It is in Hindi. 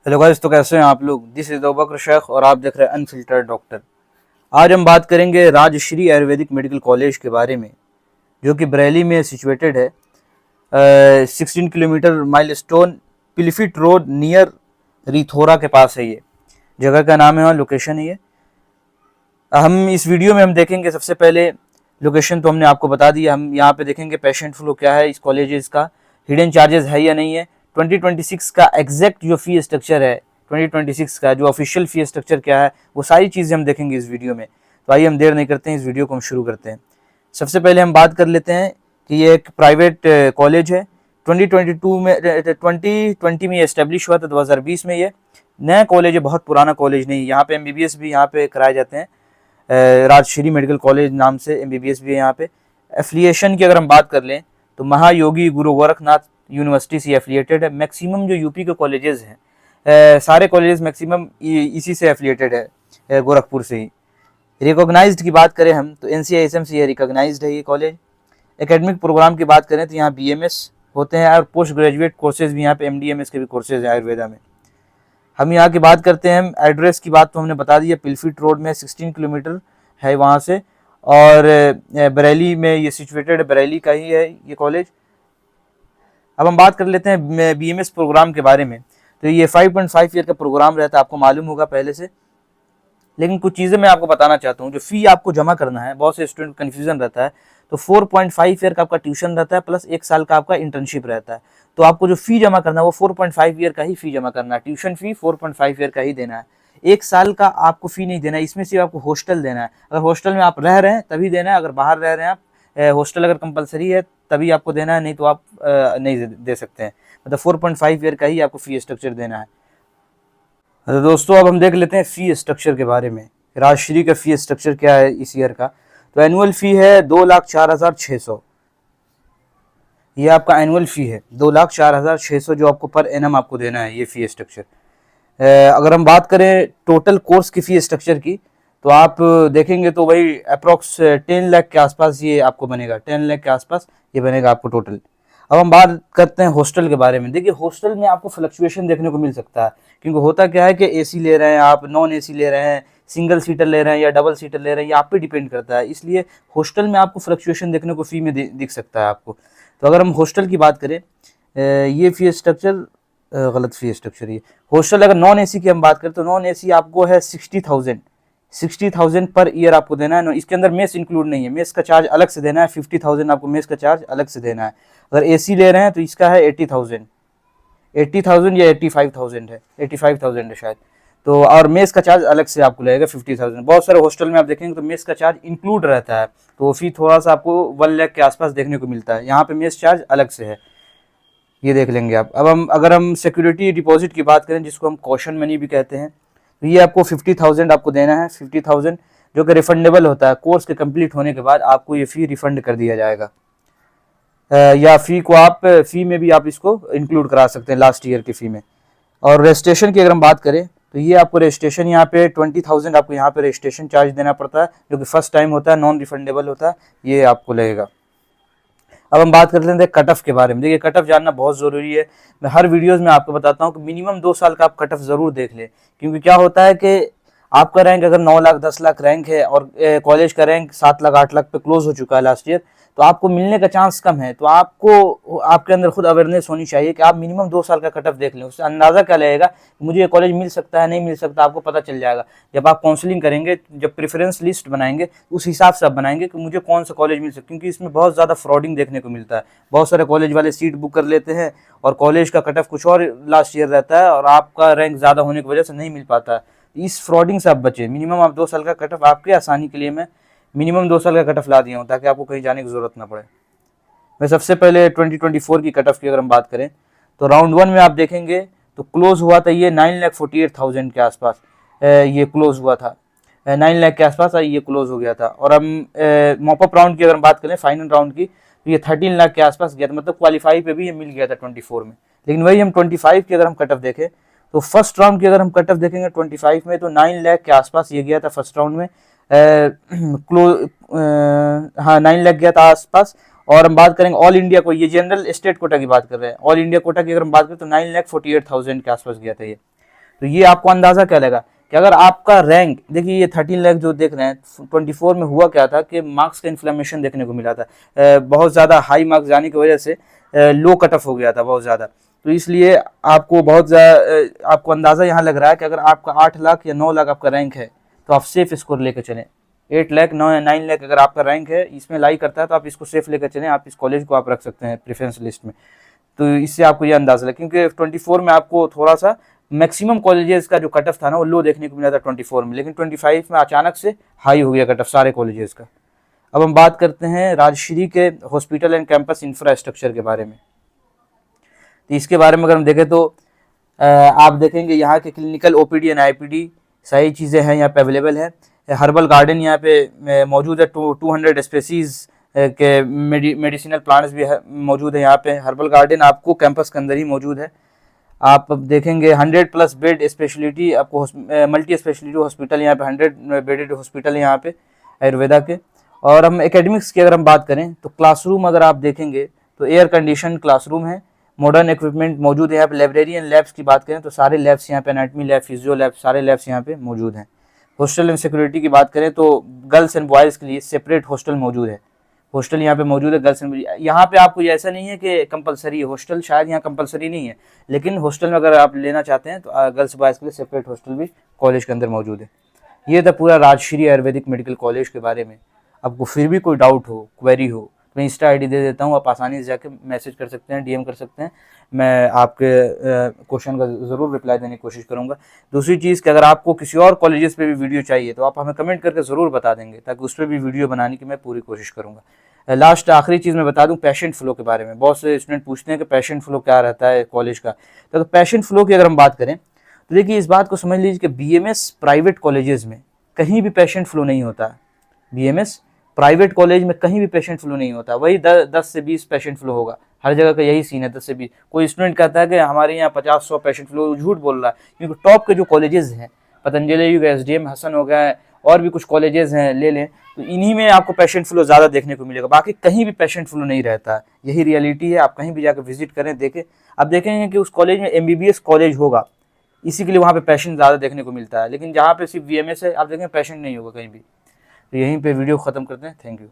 हेलो गाइस, तो कैसे हैं आप लोग। दिस इज अबूबकर शेख और आप देख रहे हैं अनफिल्टर्ड डॉक्टर। आज हम बात करेंगे राजश्री आयुर्वेदिक मेडिकल कॉलेज के बारे में, जो कि बरेली में सिचुएटेड है। 16 किलोमीटर माइलस्टोन पिलफिट रोड नियर रिथोरा के पास है। ये जगह का नाम है, वहाँ लोकेशन है ये। हम इस वीडियो में हम देखेंगे सबसे पहले लोकेशन तो हमने आपको बता दिया। हम यहाँ पे देखेंगे पेशेंट फ्लो क्या है इस कॉलेजेस का, हिडन चार्जेस है या नहीं है, 2026 का एग्जैक्ट जो फी स्ट्रक्चर है, 2026 का जो ऑफिशियल फी स्ट्रक्चर क्या है, वो सारी चीज़ें हम देखेंगे इस वीडियो में। तो आइए हम देर नहीं करते हैं, इस वीडियो को हम शुरू करते हैं। सबसे पहले हम बात कर लेते हैं कि ये एक प्राइवेट कॉलेज है। 2020 में एस्टेब्लिश हुआ था, 2020 में। ये नया कॉलेज है, बहुत पुराना कॉलेज नहीं। यहाँ पे MBBS भी यहाँ पे कराए जाते हैं। राजश्री मेडिकल कॉलेज नाम से MBBS भी है यहाँ पे। एफिलिएशन की अगर हम बात कर लें तो महायोगी गुरु गोरखनाथ यूनिवर्सिटी से एफिलिएटेड है। मैक्सिमम जो यूपी के कॉलेजेस हैं, सारे कॉलेजेस मैक्सिमम इसी से एफिलिएटेड है, गोरखपुर से ही। रिकॉग्नाइज्ड की बात करें हम तो NCISM से ये रिकॉग्नाइज्ड है ये कॉलेज। एकेडमिक प्रोग्राम की बात करें तो यहाँ BMS होते हैं और पोस्ट ग्रेजुएट कोर्सेज भी यहाँ पे MDMS के भी कोर्सेज हैं आयुर्वेदा में। हम यहाँ की बात करते हैं, एड्रेस की बात तो हमने बता दी है, पिलफिट रोड में 16 किलोमीटर है वहाँ से। और बरेली में ये सिचुएटेड है, बरेली का ही है ये कॉलेज। अब हम बात कर लेते हैं BMS प्रोग्राम के बारे में। तो ये 5.5 ईयर का प्रोग्राम रहता है, आपको मालूम होगा पहले से। लेकिन कुछ चीज़ें मैं आपको बताना चाहता हूँ। जो फ़ी आपको जमा करना है, बहुत से स्टूडेंट कन्फ्यूजन रहता है। तो 4.5 ईयर का आपका ट्यूशन रहता है, प्लस 1 साल का आपका इंटर्नशिप रहता है। तो आपको जो फ़ी जमा करना है वो 4.5 ईयर का ही फ़ी जमा करना है। ट्यूशन फ़ी 4.5 ईयर का ही देना है, 1 साल का आपको फ़ी नहीं देना है। इसमें सिर्फ आपको हॉस्टल देना है। अगर हॉस्टल में आप रह रहे हैं तभी देना है, अगर बाहर रह रहे हैं आप, हॉस्टल अगर कंपलसरी है तभी आपको देना है, नहीं तो आप नहीं दे सकते हैं। मतलब 4.5 ईयर का ही आपको फ़ी स्ट्रक्चर देना है। तो दोस्तों अब हम देख लेते हैं फ़ी स्ट्रक्चर के बारे में। राजश्री का फ़ी स्ट्रक्चर क्या है इस ईयर का। तो एनुअल फ़ी है 2,04,600। ये आपका एनुअल फ़ी है 2,04,600, जो आपको पर एनम आपको देना है ये फ़ी स्ट्रक्चर। अगर हम बात करें टोटल कोर्स की फ़ी स्ट्रक्चर की तो आप देखेंगे तो वही अप्रॉक्स 10 लाख के आसपास ये आपको बनेगा, 10 लाख के आसपास ये बनेगा आपको टोटल। अब हम बात करते हैं हॉस्टल के बारे में। देखिए हॉस्टल में आपको फ्लक्चुएशन देखने को मिल सकता है, क्योंकि होता क्या है कि AC ले रहे हैं आप, नॉन AC ले रहे हैं, सिंगल सीटर ले रहे हैं या डबल सीटर ले रहे हैं, ये आप पे डिपेंड करता है। इसलिए हॉस्टल में आपको फ्लक्चुएशन देखने को फ़ी में दिख सकता है आपको। तो अगर हम हॉस्टल की बात करें, ये फ़ी स्ट्रक्चर गलत फ़ी स्ट्रक्चर। ये हॉस्टल अगर नॉन AC की हम बात करें तो नॉन AC आपको है 60,000 पर ईयर आपको देना है। इसके अंदर मेस इंक्लूड नहीं है, मेस का चार्ज अलग से देना है। 50,000 आपको मेस का चार्ज अलग से देना है। अगर AC ले रहे हैं तो इसका है 80,000 या 85,000 है, 85,000 है शायद। तो और मेस का चार्ज अलग से आपको लगेगा 50,000। बहुत सारे हॉस्टल में आप देखेंगे तो मेस का चार्ज इंक्लूड रहता है, तो फी थोड़ा सा आपको 1 लाख के आसपास देखने को मिलता है। यहाँ पे मेस चार्ज अलग से है, ये देख लेंगे आप। अब अगर हम सिक्योरिटी डिपॉजिट की बात करें, जिसको हम कॉशन मनी भी कहते हैं, तो ये आपको 50,000 आपको देना है। 50,000 जो कि रिफंडेबल होता है, कोर्स के कंप्लीट होने के बाद आपको ये फ़ी रिफंड कर दिया जाएगा। या फ़ी को आप फ़ी में भी आप इसको इंक्लूड करा सकते हैं लास्ट ईयर की फ़ी में। और रजिस्ट्रेशन की अगर हम बात करें तो ये आपको रजिस्ट्रेशन यहाँ पे 20,000 आपको यहाँ पे रजिस्ट्रेशन चार्ज देना पड़ता है, जो कि फर्स्ट टाइम होता है, नॉन रिफंडेबल होता है, ये आपको लगेगा। अब हम बात कर लेते हैं कट ऑफ के बारे में। देखिए कट ऑफ जानना बहुत ज़रूरी है। मैं हर वीडियोज़ में आपको बताता हूँ कि मिनिमम 2 साल का आप कट ऑफ ज़रूर देख लें, क्योंकि क्या होता है कि आपका रैंक अगर 9 लाख 10 लाख रैंक है और कॉलेज का रैंक 7 लाख 8 लाख पे क्लोज हो चुका है लास्ट ईयर, तो आपको मिलने का चांस कम है। तो आपको आपके अंदर खुद अवेयरनेस होनी चाहिए कि आप मिनिमम 2 साल का कट ऑफ देख लें। उससे अंदाज़ा क्या लगेगा कि मुझे ये कॉलेज मिल सकता है नहीं मिल सकता, आपको पता चल जाएगा। जब आप काउंसलिंग करेंगे, जब प्रेफरेंस लिस्ट बनाएंगे, उस हिसाब से आप बनाएंगे कि मुझे कौन सा कॉलेज मिल सकता है, क्योंकि इसमें बहुत ज़्यादा फ्रॉडिंग देखने को मिलता है। बहुत सारे कॉलेज वाले सीट बुक कर लेते हैं और कॉलेज का कट ऑफ कुछ और लास्ट ईयर रहता है और आपका रैंक ज़्यादा होने की वजह से नहीं मिल पाता है। इस फ्रॉडिंग से आप बचें। मिनिमम आप 2 साल का कट ऑफ, आपके आसानी के लिए मैं मिनिमम 2 साल का कट ऑफ ला दिया हूँ ताकि आपको कहीं जाने की ज़रूरत ना पड़े। मैं सबसे पहले 2024 की कट ऑफ की अगर हम बात करें तो राउंड 1 में आप देखेंगे तो क्लोज हुआ था ये 9,48,000 के आसपास। ये क्लोज हुआ था 9 लाख के आसपास, ये क्लोज हो गया था। और हम मॉपअप राउंड की अगर हम बात करें, फाइनल राउंड की, तो ये 13 लाख के आसपास गया था। मतलब क्वालिफाई पे भी ये मिल गया था 24 में। लेकिन वही हम 25 की अगर हम कट ऑफ देखें तो फर्स्ट राउंड की अगर हम कट ऑफ देखेंगे 25 में तो 9 लाख के आसपास ये गया था फर्स्ट राउंड में। हाँ 9 लाख गया था आसपास। और हम बात करेंगे ऑल इंडिया को, ये जनरल स्टेट कोटा की बात कर रहे हैं, ऑल इंडिया कोटा की अगर हम बात करें तो 9,48,000 के आसपास गया था ये। तो ये आपको अंदाज़ा क्या लगा कि अगर आपका रैंक, देखिए ये 13 लाख जो देख रहे हैं 24 में हुआ क्या था कि मार्क्स का इन्फ्लेमेशन देखने को मिला था, बहुत ज़्यादा हाई मार्क्स जाने की वजह से लो कट ऑफ हो गया था बहुत ज़्यादा। तो इसलिए आपको बहुत ज़्यादा आपको अंदाज़ा यहाँ लग रहा है कि अगर आपका 8 लाख या 9 लाख आपका रैंक है तो आप सेफ स्कोर लेकर चलें। 8 लाख 9 लाख अगर आपका रैंक है इसमें लाई करता है तो आप इसको सेफ लेकर चलें, आप इस कॉलेज को आप रख सकते हैं प्रेफरेंस लिस्ट में। तो इससे आपको ये अंदाज़ा लगे, क्योंकि 24 में आपको थोड़ा सा मैक्सिमम कॉलेजेस का जो कट ऑफ था ना वो लो देखने को मिला था 24 में, लेकिन 25 में अचानक से हाई हो गया कट ऑफ सारे कॉलेजेस का। अब हम बात करते हैं राजश्री के हॉस्पिटल एंड कैंपस इंफ्रास्ट्रक्चर के बारे में। तो इसके बारे में अगर हम देखें तो आप देखेंगे यहाँ के क्लिनिकल ओपीडी एंड आईपीडी सारी चीज़ें हैं यहाँ पे अवेलेबल है। हर्बल गार्डन यहाँ पे मौजूद है, 200 स्पेसीज़ के मेडिसिनल प्लांट्स भी मौजूद है यहाँ पे। हर्बल गार्डन आपको कैंपस के अंदर ही मौजूद है। आप देखेंगे 100+ बेड स्पेशलिटी आपको मल्टी स्पेशलिटी हॉस्पिटल यहाँ पे 100 बेडेड हॉस्पिटल है यहाँ पे आयुर्वेदा के। और हम एकेडमिक्स की अगर हम बात करें तो क्लासरूम अगर आप देखेंगे तो एयर कंडीशन क्लासरूम है, मॉडर्न इक्विपमेंट मौजूद है यहाँ पे। लाइब्रेरी एंड लैब्स की बात करें तो सारे लैब्स यहाँ पे, एनाटमी लैब, फिजियो लैब, सारे लैब्स यहाँ पे मौजूद हैं। हॉस्टल एंड सिक्योरिटी की बात करें तो गर्ल्स एंड बॉयज़ के लिए सेपरेट हॉस्टल मौजूद है। हॉस्टल यहाँ पे मौजूद है गर्ल्स एंड, यहाँ पे आपको ऐसा नहीं है कि कंपलसरी हॉस्टल, शायद यहाँ कंपलसरी नहीं है, लेकिन हॉस्टल में अगर आप लेना चाहते हैं तो गर्ल्स बॉयज़ के लिए सेपरेट हॉस्टल भी कॉलेज के अंदर मौजूद है। ये था पूरा राजश्री आयुर्वेदिक मेडिकल कॉलेज के बारे में। आपको फिर भी कोई डाउट हो, क्वेरी हो तो मैं इंस्टा आईडी दे देता हूँ, आप आसानी से जाके मैसेज कर सकते हैं, डीएम कर सकते हैं, मैं आपके क्वेश्चन का ज़रूर रिप्लाई देने की कोशिश करूँगा। दूसरी चीज़ कि अगर आपको किसी और कॉलेजेस पे भी वीडियो चाहिए तो आप हमें कमेंट करके ज़रूर बता देंगे, ताकि उस पर भी वीडियो बनाने की मैं पूरी कोशिश करूँगा। लास्ट आखिरी चीज़ मैं बता दूं पेशेंट फ्लो के बारे में। बहुत से स्टूडेंट पूछते हैं कि पेशेंट फ्लो क्या रहता है कॉलेज का। तो पेशेंट फ्लो की अगर हम बात करें तो देखिए इस बात को समझ लीजिए कि बीएमएस प्राइवेट कॉलेजेस में कहीं भी पेशेंट फ्लो नहीं होता। बीएमएस प्राइवेट कॉलेज में कहीं भी पेशेंट फ्लो नहीं होता, वही 10 से 20 पेशेंट फ्लो होगा, हर जगह का यही सीन है 10 से 20। कोई स्टूडेंट कहता है कि हमारे यहाँ 50-100 पेशेंट फ्लो, झूठ बोल रहा है, क्योंकि टॉप के जो कॉलेजेस हैं, पतंजलि हो गया, एसडीएम हसन हो गया, और भी कुछ कॉलेजेस हैं ले लें, तो इन्हीं में आपको पेशेंट फ्लो ज़्यादा देखने को मिलेगा, बाकी कहीं भी पेशेंट फ्लो नहीं रहता है। यही रियलिटी है, आप कहीं भी जाकर विजिट करें, देखें, आप देखेंगे कि उस कॉलेज में एमबीबीएस कॉलेज होगा, इसी के लिए वहाँ पे पेशेंट ज़्यादा देखने को मिलता है, लेकिन जहाँ पे सिर्फ बीएमएस है आप देखें पेशेंट नहीं होगा कहीं भी। तो यहीं पे वीडियो ख़त्म करते हैं। Thank you.